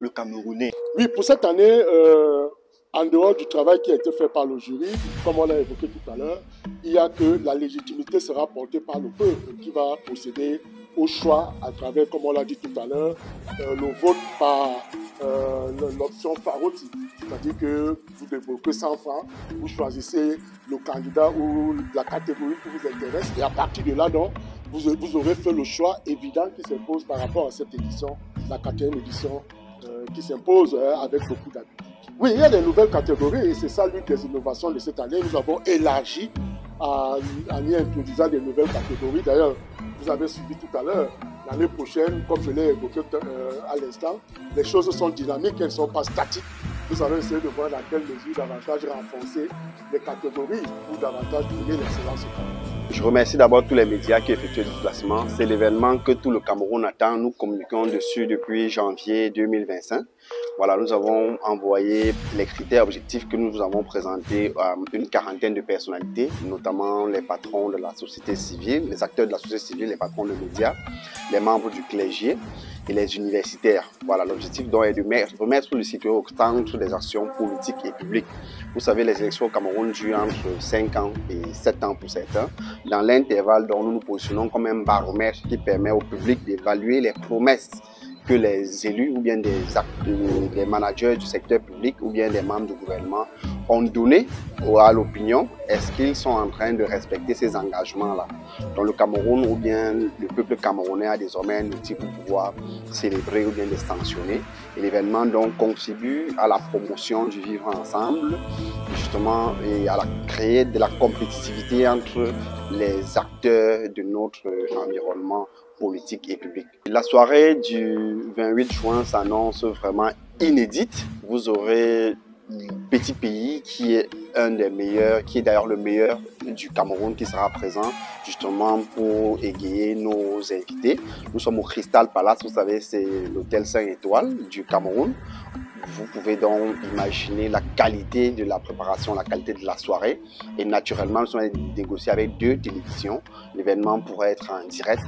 le Camerounais. Oui, pour cette année, en dehors du travail qui a été fait par le jury, comme on l'a évoqué tout à l'heure, il y a que la légitimité sera portée par le peuple qui va procéder au choix à travers, comme on l'a dit tout à l'heure, le vote par l'option Faroti. C'est-à-dire que vous débloquez 100 francs, vous choisissez le candidat ou la catégorie qui vous intéresse et à partir de là, donc, vous aurez fait le choix évident qui s'impose par rapport à cette édition, la 4e édition qui s'impose avec beaucoup d'habitude. Oui, il y a des nouvelles catégories et c'est ça l'une des innovations de cette année. Nous avons élargi en y introduisant des nouvelles catégories. D'ailleurs, vous avez suivi tout à l'heure, l'année prochaine, comme je l'ai évoqué à l'instant, les choses sont dynamiques, elles ne sont pas statiques. Nous allons essayer de voir dans quelle mesure davantage renforcer les catégories pour davantage donner l'excellence au Cameroun. Je remercie d'abord tous les médias qui effectuent le déplacement. C'est l'événement que tout le Cameroun attend. Nous communiquons dessus depuis janvier 2025. Voilà, nous avons envoyé les critères objectifs que nous avons présentés à une quarantaine de personnalités, notamment les patrons de la société civile, les acteurs de la société civile, les patrons de médias, les membres du clergé et les universitaires. Voilà, l'objectif donc est de remettre le citoyen au centre des actions politiques et publiques. Vous savez, les élections au Cameroun durent entre 5 ans et 7 ans pour certains. Dans l'intervalle, nous nous positionnons comme un baromètre qui permet au public d'évaluer les promesses que les élus ou bien des managers du secteur public ou bien des membres du gouvernement ont donné à l'opinion. Est-ce qu'ils sont en train de respecter ces engagements-là? Dans le Cameroun ou bien le peuple camerounais a désormais un outil pour pouvoir célébrer ou bien les sanctionner. Et l'événement donc contribue à la promotion du vivre ensemble, justement, et à créer de la compétitivité entre les acteurs de notre environnement politique et public. La soirée du 28 juin s'annonce vraiment inédite. Vous aurez Petit Pays qui est un des meilleurs, qui est d'ailleurs le meilleur du Cameroun qui sera présent justement pour égayer nos invités. Nous sommes au Crystal Palace, vous savez, c'est l'hôtel 5 étoiles du Cameroun. Vous pouvez donc imaginer la qualité de la préparation, la qualité de la soirée. Et naturellement, nous allons négocier avec 2 télévisions. L'événement pourrait être en direct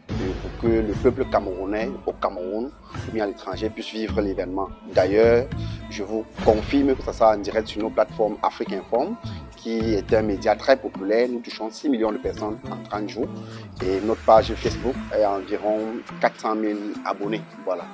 pour que le peuple camerounais au Cameroun ou bien à l'étranger puisse vivre l'événement. D'ailleurs, je vous confirme que ça sera en direct sur nos plateformes Afrique Inform, qui est un média très populaire. Nous touchons 6 millions de personnes en 30 jours. Et notre page Facebook est à environ 400 000 abonnés. Voilà.